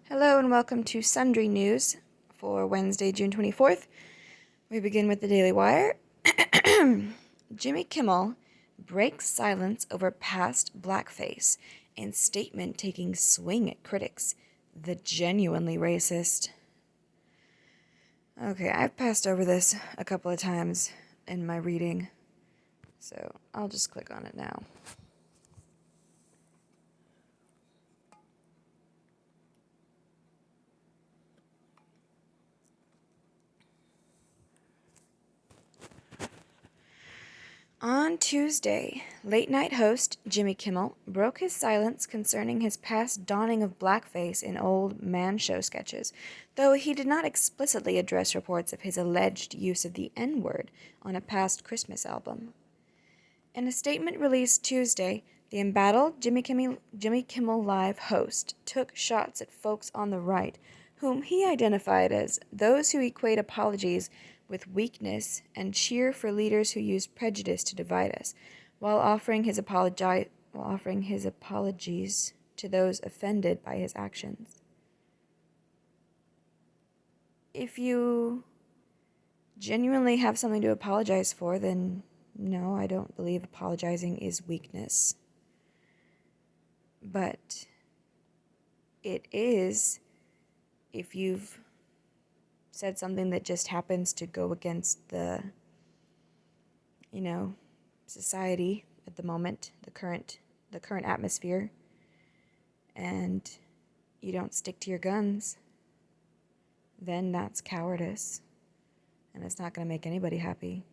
Hello and welcome to Sundry News for Wednesday, June 24th. We begin with the Daily Wire. Jimmy Kimmel breaks silence over past blackface and statement taking swing at critics. The genuinely racist. Okay, I've passed over this a couple of times in my reading, so I'll just click on it now. On Tuesday, late-night host Jimmy Kimmel broke his silence concerning his past donning of blackface in old man show sketches, though he did not explicitly address reports of his alleged use of the N-word on a past Christmas album. In a statement released Tuesday, the embattled Jimmy Kimmel Live host took shots at folks on the right, whom he identified as those who equate apologies with weakness and cheer for leaders who use prejudice to divide us, while offering his apologies to those offended by his actions. If you genuinely have something to apologize for, then no, I don't believe apologizing is weakness. But it is if you've said something that just happens to go against the, society at the moment, the current atmosphere, and you don't stick to your guns, then that's cowardice, and it's not going to make anybody happy.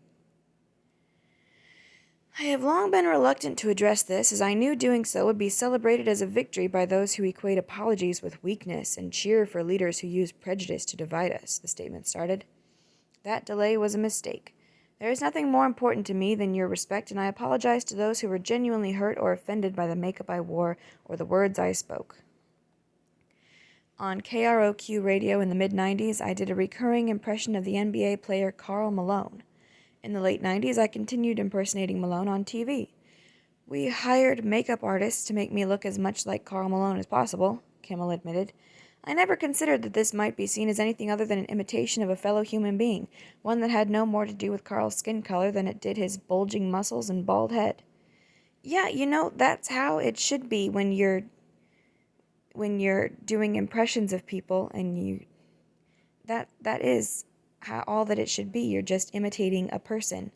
I have long been reluctant to address this, as I knew doing so would be celebrated as a victory by those who equate apologies with weakness and cheer for leaders who use prejudice to divide us, the statement started. That delay was a mistake. There is nothing more important to me than your respect, and I apologize to those who were genuinely hurt or offended by the makeup I wore or the words I spoke. On KROQ radio in the mid-90s, I did a recurring impression of the NBA player Karl Malone. In the late 90s, I continued impersonating Malone on TV. We hired makeup artists to make me look as much like Karl Malone as possible, Kimmel admitted. I never considered that this might be seen as anything other than an imitation of a fellow human being, one that had no more to do with Karl's skin color than it did his bulging muscles and bald head. Yeah, that's how it should be when you're doing impressions of people, and that is all that it should be. You're just imitating a person.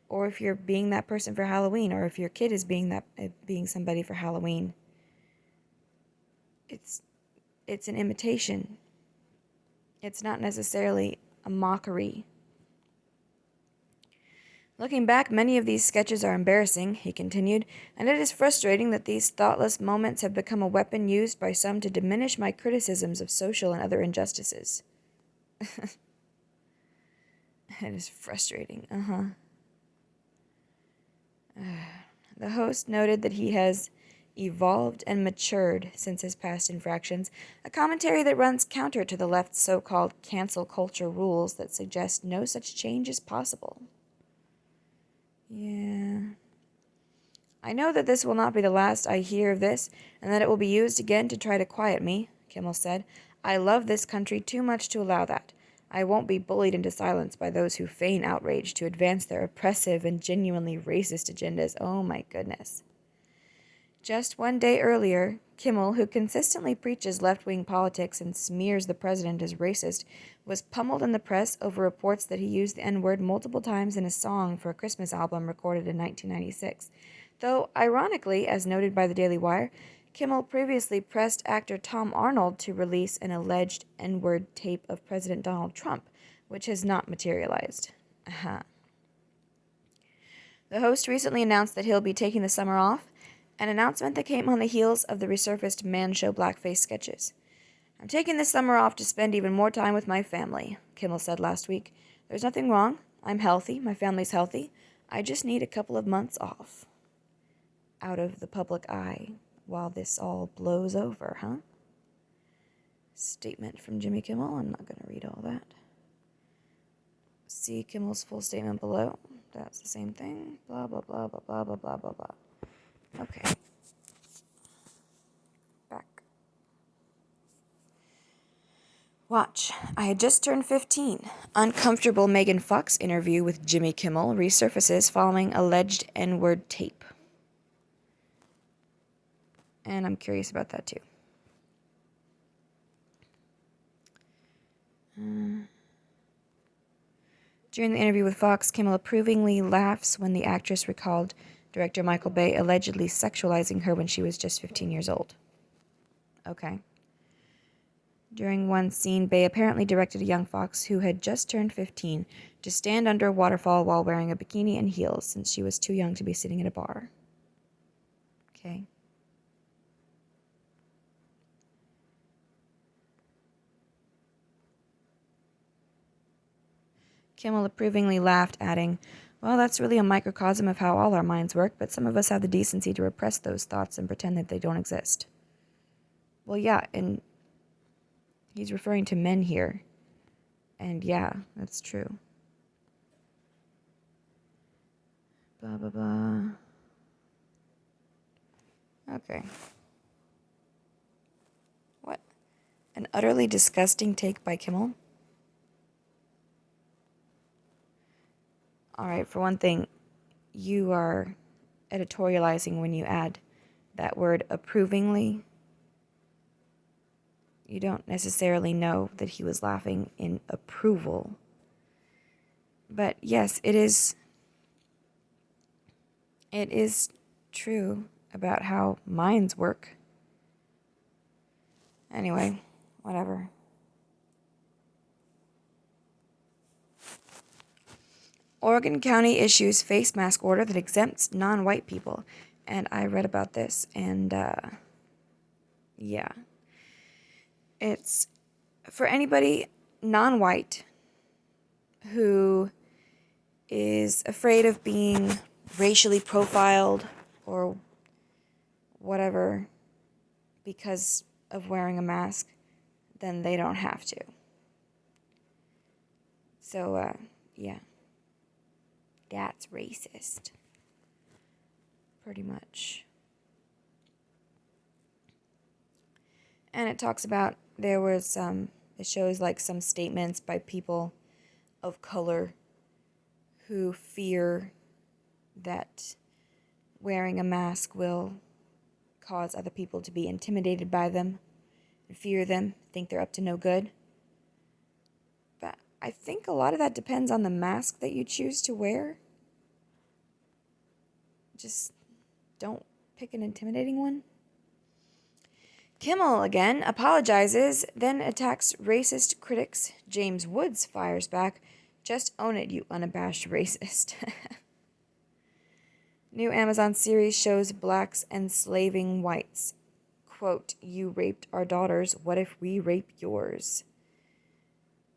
Or if you're being that person for Halloween, or if your kid is being somebody for Halloween, it's an imitation. It's not necessarily a mockery. Looking back, many of these sketches are embarrassing, he continued, and it is frustrating that these thoughtless moments have become a weapon used by some to diminish my criticisms of social and other injustices. It is frustrating, The host noted that he has evolved and matured since his past infractions, a commentary that runs counter to the left's so-called cancel culture rules that suggest no such change is possible. Yeah. I know that this will not be the last I hear of this, and that it will be used again to try to quiet me, Kimmel said. I love this country too much to allow that. I won't be bullied into silence by those who feign outrage to advance their oppressive and genuinely racist agendas. Oh my goodness. Just one day earlier, Kimmel, who consistently preaches left-wing politics and smears the president as racist, was pummeled in the press over reports that he used the N-word multiple times in a song for a Christmas album recorded in 1996. Though, ironically, as noted by the Daily Wire, Kimmel previously pressed actor Tom Arnold to release an alleged N-word tape of President Donald Trump, which has not materialized. The host recently announced that he'll be taking the summer off, an announcement that came on the heels of the resurfaced man show blackface sketches. I'm taking this summer off to spend even more time with my family, Kimmel said last week. There's nothing wrong. I'm healthy. My family's healthy. I just need a couple of months off. Out of the public eye while this all blows over, huh? Statement from Jimmy Kimmel. I'm not going to read all that. See Kimmel's full statement below. That's the same thing. Blah, blah, blah, blah, blah, blah, blah, blah, blah. Okay. Back. Watch. I had just turned 15. Uncomfortable Megan Fox interview with Jimmy Kimmel resurfaces following alleged N-word tape. And I'm curious about that too. During the interview with Fox, Kimmel approvingly laughs when the actress recalled director Michael Bay allegedly sexualizing her when she was just 15 years old. Okay. During one scene, Bay apparently directed a young Fox who had just turned 15 to stand under a waterfall while wearing a bikini and heels since she was too young to be sitting at a bar. Okay. Kimmel approvingly laughed, adding, "Well, that's really a microcosm of how all our minds work, but some of us have the decency to repress those thoughts and pretend that they don't exist." Well, yeah, and he's referring to men here. And yeah, that's true. Blah, blah, blah. Okay. What? An utterly disgusting take by Kimmel? Alright, for one thing, you are editorializing when you add that word approvingly. You don't necessarily know that he was laughing in approval. But yes, it is true about how minds work. Anyway, whatever. Oregon County issues face mask order that exempts non-white people. And I read about this, and yeah. It's for anybody non-white who is afraid of being racially profiled or whatever because of wearing a mask, then they don't have to. So, yeah. That's racist. Pretty much. And it talks about, it shows like some statements by people of color who fear that wearing a mask will cause other people to be intimidated by them, fear them, think they're up to no good. But I think a lot of that depends on the mask that you choose to wear. Just don't pick an intimidating one. Kimmel again apologizes, then attacks racist critics. James Woods fires back, "Just own it, you unabashed racist." New Amazon series shows blacks enslaving whites. Quote, "You raped our daughters, what if we rape yours?"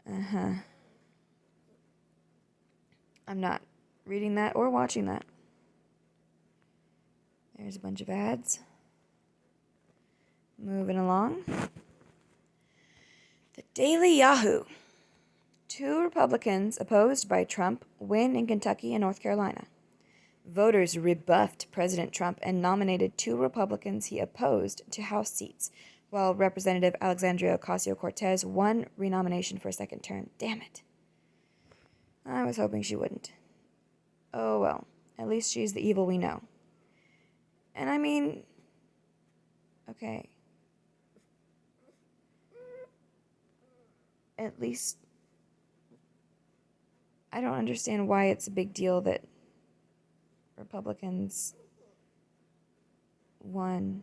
I'm not reading that or watching that. There's a bunch of ads. Moving along. The Daily Yahoo. 2 Republicans opposed by Trump win in Kentucky and North Carolina. Voters rebuffed President Trump and nominated 2 Republicans he opposed to House seats, while Representative Alexandria Ocasio-Cortez won renomination for a second term. Damn it. I was hoping she wouldn't. Oh well, at least she's the evil we know. And I mean, okay. At least, I don't understand why it's a big deal that Republicans won.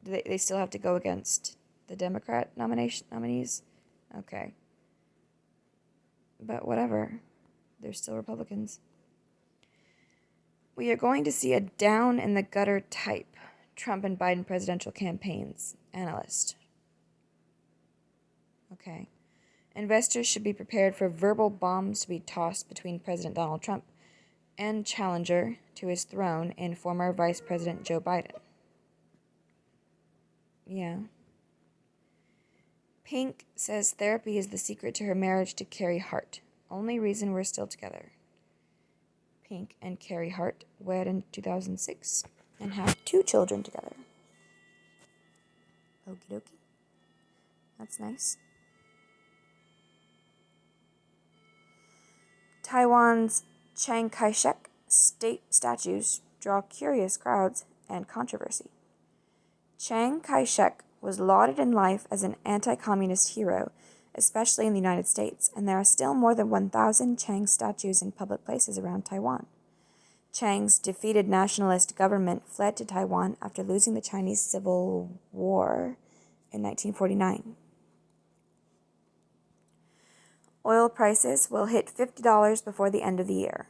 Do they still have to go against the Democrat nominees? Okay. But whatever. They're still Republicans. We are going to see a down-in-the-gutter type Trump and Biden presidential campaigns. Analyst. Okay. Investors should be prepared for verbal bombs to be tossed between President Donald Trump and challenger to his throne in former Vice President Joe Biden. Yeah. Pink says therapy is the secret to her marriage to Carrie Hart. Only reason we're still together. Pink and Carrie Hart wed in 2006 and have 2 children together. Okie dokie. That's nice. Taiwan's Chiang Kai-shek state statues draw curious crowds and controversy. Chiang Kai-shek was lauded in life as an anti-communist hero, especially in the United States, and there are still more than 1,000 Chiang statues in public places around Taiwan. Chiang's defeated nationalist government fled to Taiwan after losing the Chinese Civil War in 1949. Oil prices will hit $50 before the end of the year.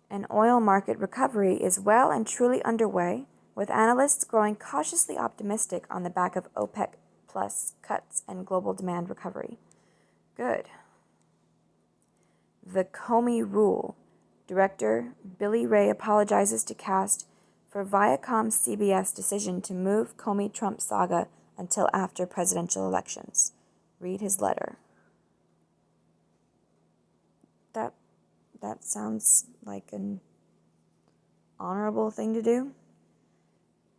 An oil market recovery is well and truly underway, with analysts growing cautiously optimistic on the back of OPEC plus cuts and global demand recovery. Good. The Comey Rule. Director Billy Ray apologizes to cast for Viacom's CBS decision to move Comey-Trump saga until after presidential elections. Read his letter. That sounds like an honorable thing to do.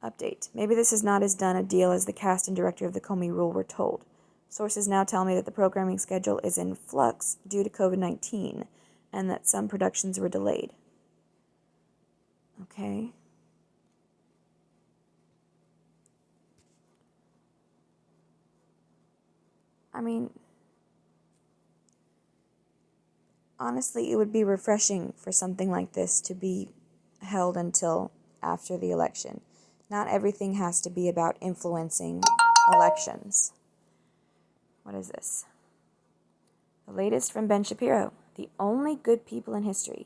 Update. Maybe this is not as done a deal as the cast and director of the Comey Rule were told. Sources now tell me that the programming schedule is in flux due to COVID-19 and that some productions were delayed. Okay. I mean, honestly, it would be refreshing for something like this to be held until after the election. Not everything has to be about influencing elections. What is this? The latest from Ben Shapiro. The only good people in history.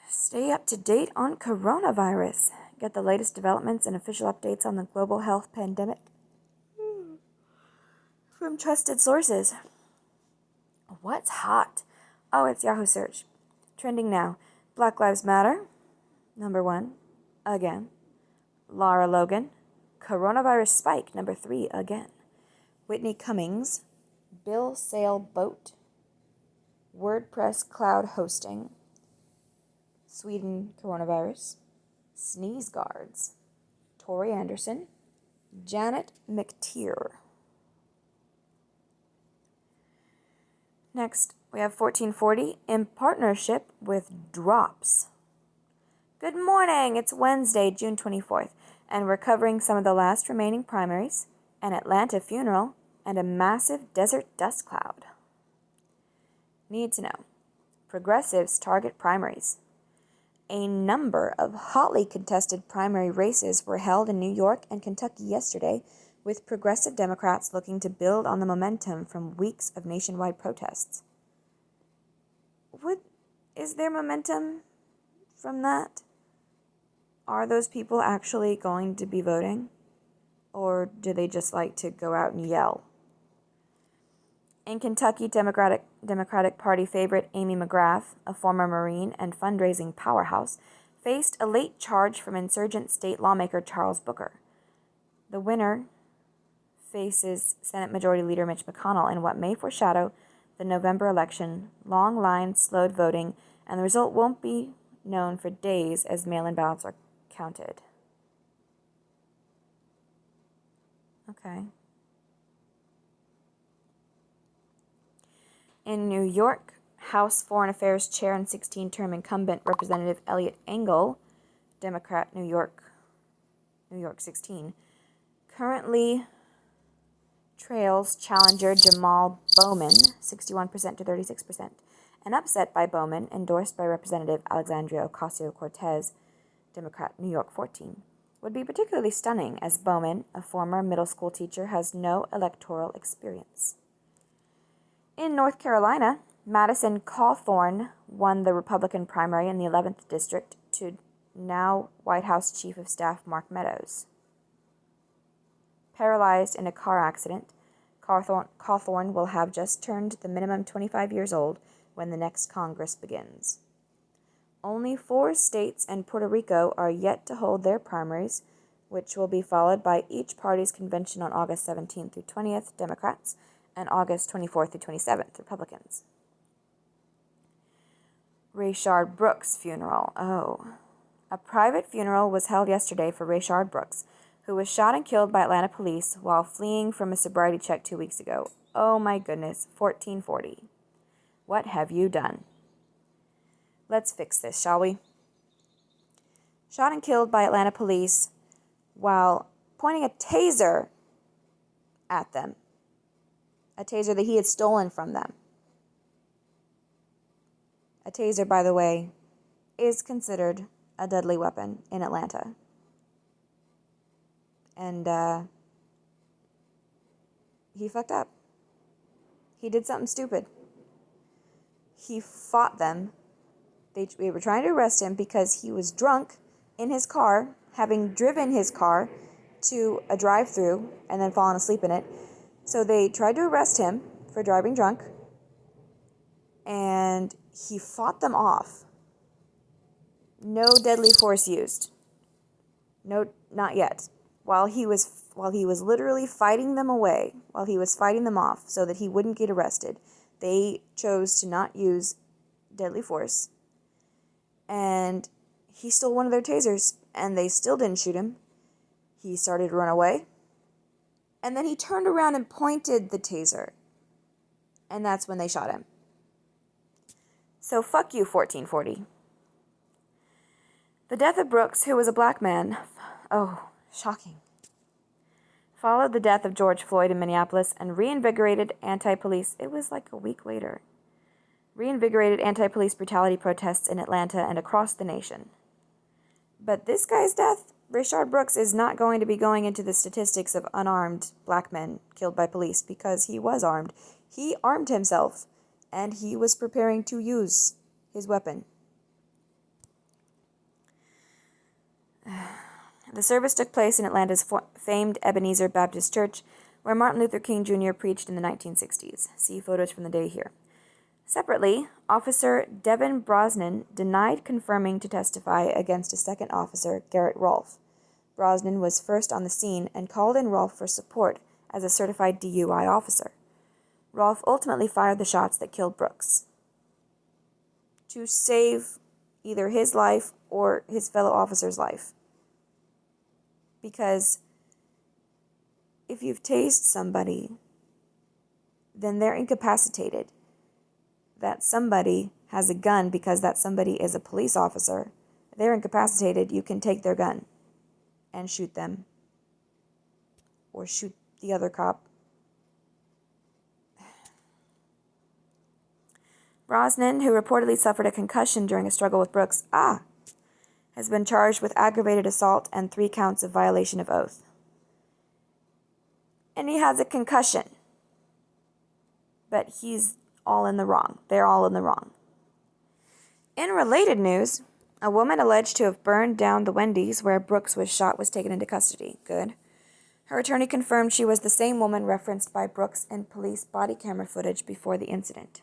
Stay up to date on coronavirus. Get the latest developments and official updates on the global health pandemic from trusted sources. What's hot? Oh, it's Yahoo Search. Trending now. Black Lives Matter. Number 1. Again. Lara Logan. Coronavirus spike. Number 3. Again. Whitney Cummings. Bill Sailboat. WordPress cloud hosting. Sweden coronavirus. Sneeze guards. Tori Anderson. Janet McTeer. Next, we have 1440 in partnership with Drops. Good morning! It's Wednesday, June 24th, and we're covering some of the last remaining primaries, an Atlanta funeral, and a massive desert dust cloud. Need to know. Progressives target primaries. A number of hotly contested primary races were held in New York and Kentucky yesterday, with progressive Democrats looking to build on the momentum from weeks of nationwide protests. Is there momentum from that? Are those people actually going to be voting? Or do they just like to go out and yell? In Kentucky, Democratic Party favorite Amy McGrath, a former Marine and fundraising powerhouse, faced a late charge from insurgent state lawmaker Charles Booker. The winner faces Senate Majority Leader Mitch McConnell in what may foreshadow the November election. Long lines, slowed voting, and the result won't be known for days as mail-in ballots are counted. Okay. In New York, House Foreign Affairs Chair and 16-term incumbent Representative Eliot Engel, Democrat, New York 16, currently trails challenger Jamal Bowman, 61% to 36%. An upset by Bowman, endorsed by Representative Alexandria Ocasio-Cortez, Democrat, New York 14, would be particularly stunning as Bowman, a former middle school teacher, has no electoral experience. In North Carolina, Madison Cawthorn won the Republican primary in the 11th District to now White House Chief of Staff Mark Meadows. Paralyzed in a car accident, Cawthorn will have just turned the minimum 25 years old when the next Congress begins. Only 4 states and Puerto Rico are yet to hold their primaries, which will be followed by each party's convention on August 17th through 20th, Democrats, and August 24th through 27th, Republicans. Rayshard Brooks' funeral. A private funeral was held yesterday for Rayshard Brooks, who was shot and killed by Atlanta police while fleeing from a sobriety check 2 weeks ago. Oh my goodness, 1440. What have you done? Let's fix this, shall we? Shot and killed by Atlanta police while pointing a taser at them. A taser that he had stolen from them. A taser, by the way, is considered a deadly weapon in Atlanta. And he fucked up. He did something stupid. He fought them. They were trying to arrest him because he was drunk in his car, having driven his car to a drive-thru and then fallen asleep in it. So they tried to arrest him for driving drunk, and he fought them off. No deadly force used. No, not yet. While he was literally fighting them away, while he was fighting them off so that he wouldn't get arrested, they chose to not use deadly force. And he stole one of their tasers, and they still didn't shoot him. He started to run away. And then he turned around and pointed the taser. And that's when they shot him. So fuck you, 1440. The death of Brooks, who was a black man, shocking, followed the death of George Floyd in Minneapolis and reinvigorated anti-police, it was like a week later, reinvigorated anti-police brutality protests in Atlanta and across the nation. But this guy's death, Rayshard Brooks, is not going to be going into the statistics of unarmed black men killed by police because he was armed. He armed himself, and he was preparing to use his weapon. The service took place in Atlanta's famed Ebenezer Baptist Church, where Martin Luther King Jr. preached in the 1960s. See photos from the day here. Separately, Officer Devin Brosnan denied confirming to testify against a second officer, Garrett Rolfe. Brosnan was first on the scene and called in Rolfe for support as a certified DUI officer. Rolfe ultimately fired the shots that killed Brooks to save either his life or his fellow officer's life. Because if you've tased somebody, then they're incapacitated. That somebody has a gun because that somebody is a police officer. They're incapacitated. You can take their gun and shoot them. Or shoot the other cop. Brosnan, who reportedly suffered a concussion during a struggle with Brooks, has been charged with aggravated assault and 3 counts of violation of oath. And he has a concussion. But he's all in the wrong. They're all in the wrong. In related news, a woman alleged to have burned down the Wendy's where Brooks was shot was taken into custody. Good. Her attorney confirmed she was the same woman referenced by Brooks in police body camera footage before the incident.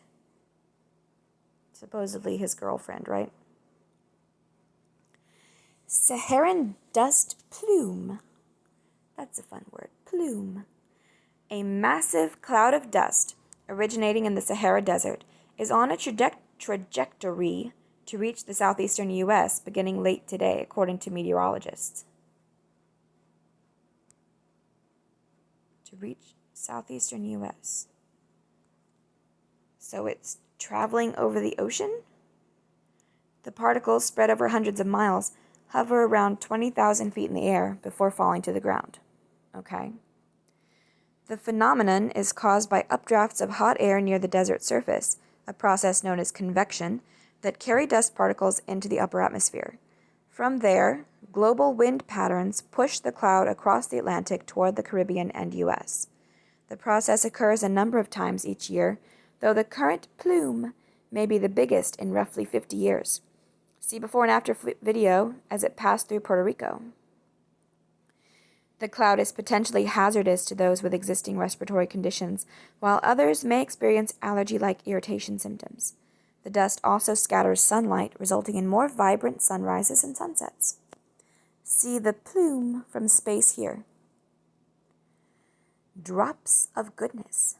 Supposedly his girlfriend, right? Saharan dust plume. That's a fun word. Plume. A massive cloud of dust originating in the Sahara Desert is on a trajectory to reach the southeastern U.S. beginning late today, according to meteorologists. To reach southeastern U.S. So it's traveling over the ocean? The particles, spread over hundreds of miles, hover around 20,000 feet in the air before falling to the ground. Okay? The phenomenon is caused by updrafts of hot air near the desert surface, a process known as convection, that carry dust particles into the upper atmosphere. From there, global wind patterns push the cloud across the Atlantic toward the Caribbean and U.S. The process occurs a number of times each year, though the current plume may be the biggest in roughly 50 years. See before and after video as it passed through Puerto Rico. The cloud is potentially hazardous to those with existing respiratory conditions, while others may experience allergy-like irritation symptoms. The dust also scatters sunlight, resulting in more vibrant sunrises and sunsets. See the plume from space here. Drops of goodness.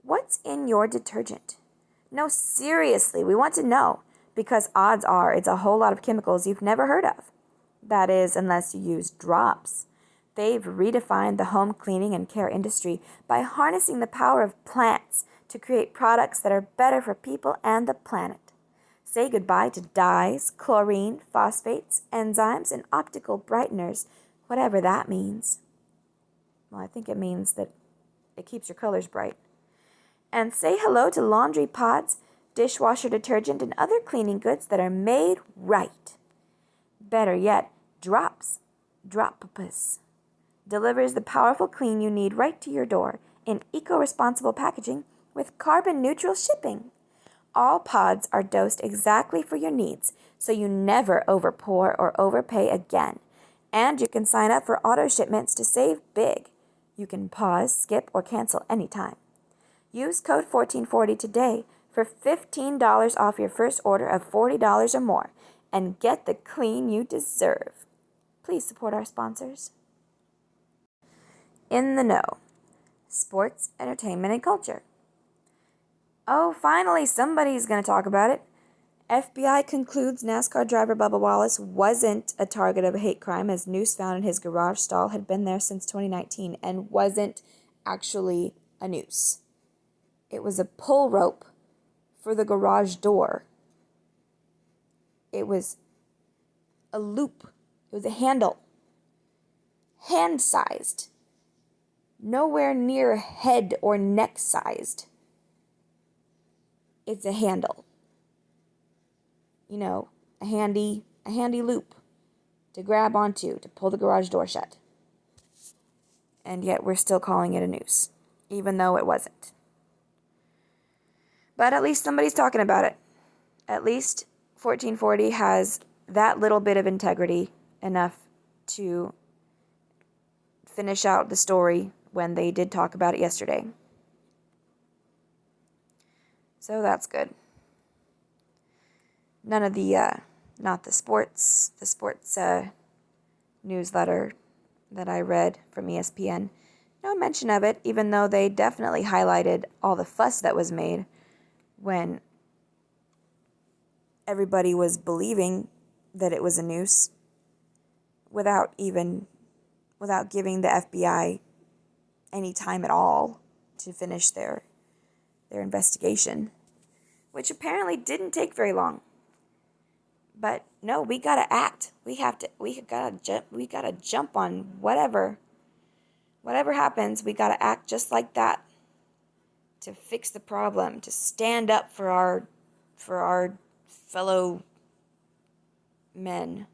What's in your detergent? No, seriously, we want to know, because odds are it's a whole lot of chemicals you've never heard of. That is, unless you use drops. They've redefined the home cleaning and care industry by harnessing the power of plants to create products that are better for people and the planet. Say goodbye to dyes, chlorine, phosphates, enzymes, and optical brighteners, whatever that means. Well, I think it means that it keeps your colors bright. And say hello to laundry pods, dishwasher detergent, and other cleaning goods that are made right. Better yet, Drops delivers the powerful clean you need right to your door in eco-responsible packaging with carbon-neutral shipping. All pods are dosed exactly for your needs, so you never overpour or overpay again. And you can sign up for auto shipments to save big. You can pause, skip, or cancel anytime. Use code 1440 today for $15 off your first order of $40 or more and get the clean you deserve. Please support our sponsors. In the know. Sports, entertainment, and culture. Oh, finally, somebody's going to talk about it. FBI concludes NASCAR driver Bubba Wallace wasn't a target of a hate crime, as noose found in his garage stall had been there since 2019 and wasn't actually a noose. It was a pull rope for the garage door. It was a loop. It was a handle. Hand-sized. Nowhere near head or neck-sized. It's a handle. You know, a handy loop to grab onto to pull the garage door shut. And yet we're still calling it a noose, even though it wasn't. But at least somebody's talking about it. At least 1440 has that little bit of integrity enough to finish out the story when they did talk about it yesterday. So that's good. None of the, not the sports newsletter that I read from ESPN. No mention of it, even though they definitely highlighted all the fuss that was made when everybody was believing that it was a noose without giving the FBI any time at all to finish their investigation, which apparently didn't take very long. But no, we gotta act. We gotta jump on whatever happens. We gotta act just like that to fix the problem, to stand up for our fellow men,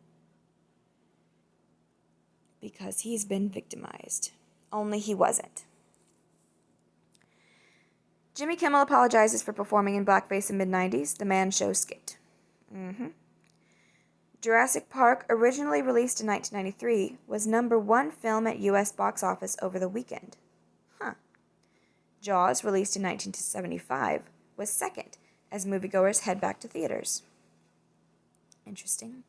because he's been victimized. Only he wasn't. Jimmy Kimmel apologizes for performing in blackface in mid-90s, The Man Show skit. Jurassic Park, originally released in 1993, was #1 film at U.S. box office over the weekend. Jaws, released in 1975, was second, as moviegoers head back to theaters. Interesting.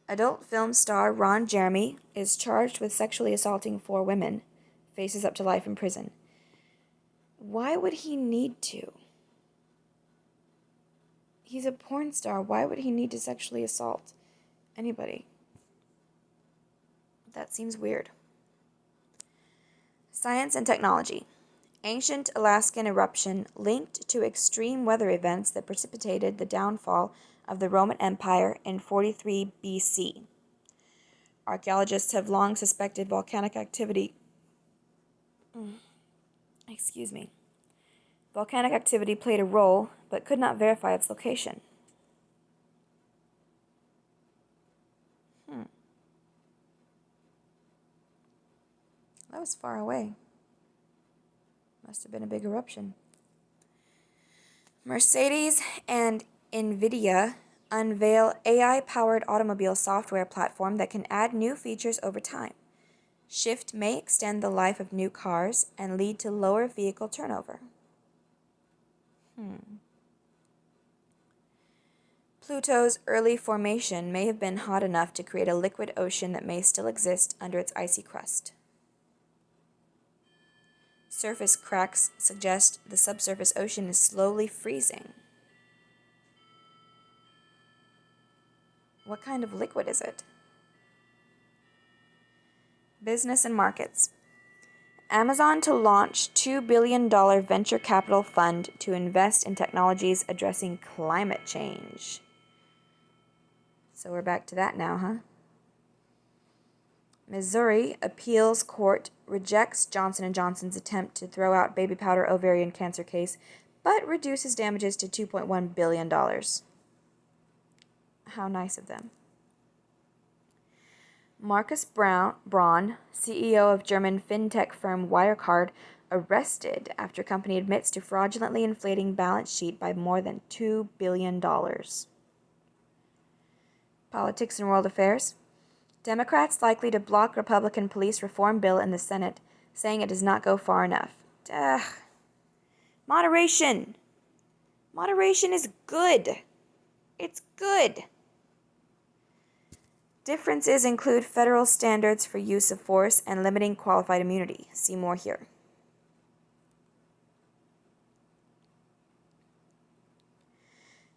Adult film star Ron Jeremy is charged with sexually assaulting 4 women, faces up to life in prison. Why would he need to? He's a porn star. Why would he need to sexually assault anybody? That seems weird. Science and technology. Ancient Alaskan eruption linked to extreme weather events that precipitated the downfall of the Roman Empire in 43 BC. Archaeologists have long suspected volcanic activity. Volcanic activity played a role, but could not verify its location. That was far away. Must have been a big eruption. Mercedes and NVIDIA unveil AI-powered automobile software platform that can add new features over time. Shift may extend the life of new cars and lead to lower vehicle turnover. Pluto's early formation may have been hot enough to create a liquid ocean that may still exist under its icy crust. Surface cracks suggest the subsurface ocean is slowly freezing. What kind of liquid is it? Business and markets. Amazon to launch $2 billion venture capital fund to invest in technologies addressing climate change. So we're back to that now, huh? Missouri appeals court rejects Johnson & Johnson's attempt to throw out baby powder ovarian cancer case, but reduces damages to $2.1 billion. How nice of them. Marcus Braun, CEO of German fintech firm Wirecard, arrested after company admits to fraudulently inflating balance sheet by more than $2 billion. Politics and world affairs. Democrats likely to block Republican police reform bill in the Senate, saying it does not go far enough. Moderation. Moderation is good. It's good. Differences include federal standards for use of force and limiting qualified immunity. See more here.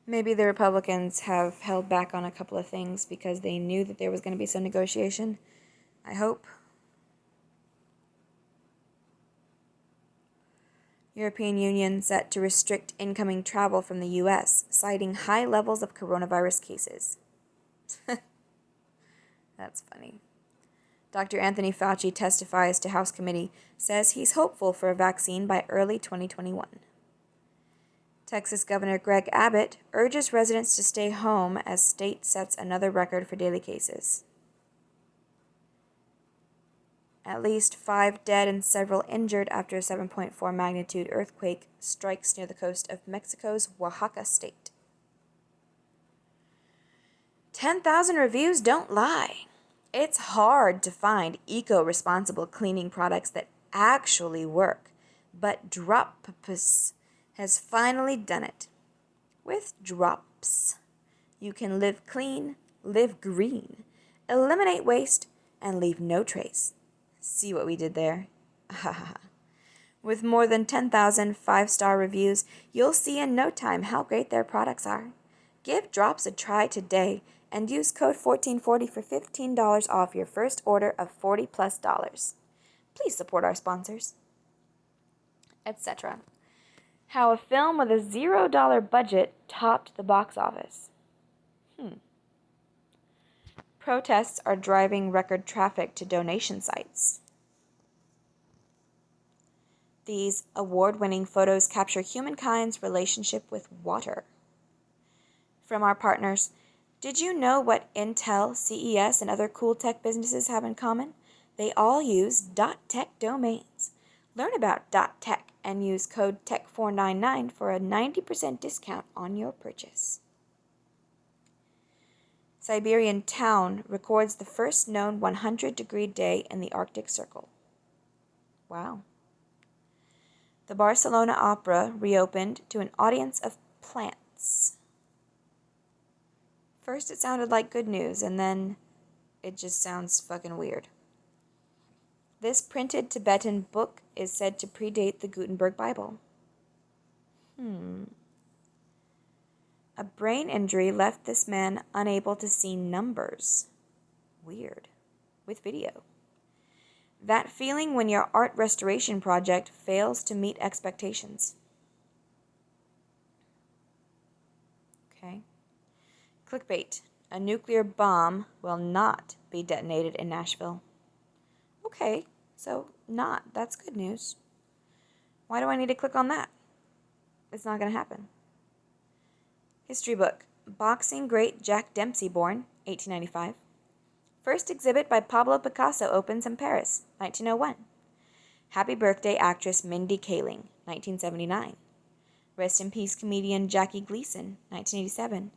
Maybe the Republicans have held back on a couple of things because they knew that there was going to be some negotiation. I hope. European Union set to restrict incoming travel from the U.S., citing high levels of coronavirus cases. That's funny. Dr. Anthony Fauci testifies to House committee, says he's hopeful for a vaccine by early 2021. Texas Governor Greg Abbott urges residents to stay home as state sets another record for daily cases. At least 5 dead and several injured after a 7.4 magnitude earthquake strikes near the coast of Mexico's Oaxaca state. 10,000 reviews don't lie. It's hard to find eco-responsible cleaning products that actually work, but Drops has finally done it. With Drops, you can live clean, live green, eliminate waste, and leave no trace. See what we did there? With more than 10,000 5-star reviews, you'll see in no time how great their products are. Give Drops a try today and use code 1440 for $15 off your first order of $40+. Please support our sponsors. Etc. How a film with a $0 budget topped the box office. Protests are driving record traffic to donation sites. These award-winning photos capture humankind's relationship with water. From our partners, did you know what Intel, CES, and other cool tech businesses have in common? They all use .tech domains. Learn about .tech and use code TECH499 for a 90% discount on your purchase. Siberian town records the first known 100-degree day in the Arctic Circle. Wow. The Barcelona Opera reopened to an audience of plants. First it sounded like good news, and then it just sounds fucking weird. This printed Tibetan book is said to predate the Gutenberg Bible. A brain injury left this man unable to see numbers. Weird. With video. That feeling when your art restoration project fails to meet expectations. Okay. Clickbait. A nuclear bomb will not be detonated in Nashville. Okay, so not. That's good news. Why do I need to click on that? It's not going to happen. History book. Boxing great Jack Dempsey born, 1895. First exhibit by Pablo Picasso opens in Paris, 1901. Happy birthday actress Mindy Kaling, 1979. Rest in peace comedian Jackie Gleason, 1987.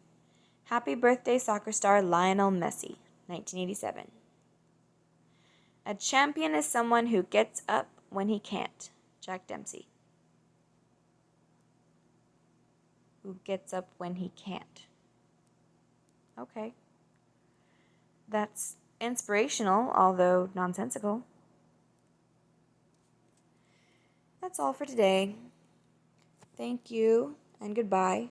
Happy birthday soccer star Lionel Messi, 1987. A champion is someone who gets up when he can't, Jack Dempsey. Who gets up when he can't. Okay. That's inspirational, although nonsensical. That's all for today. Thank you, and goodbye.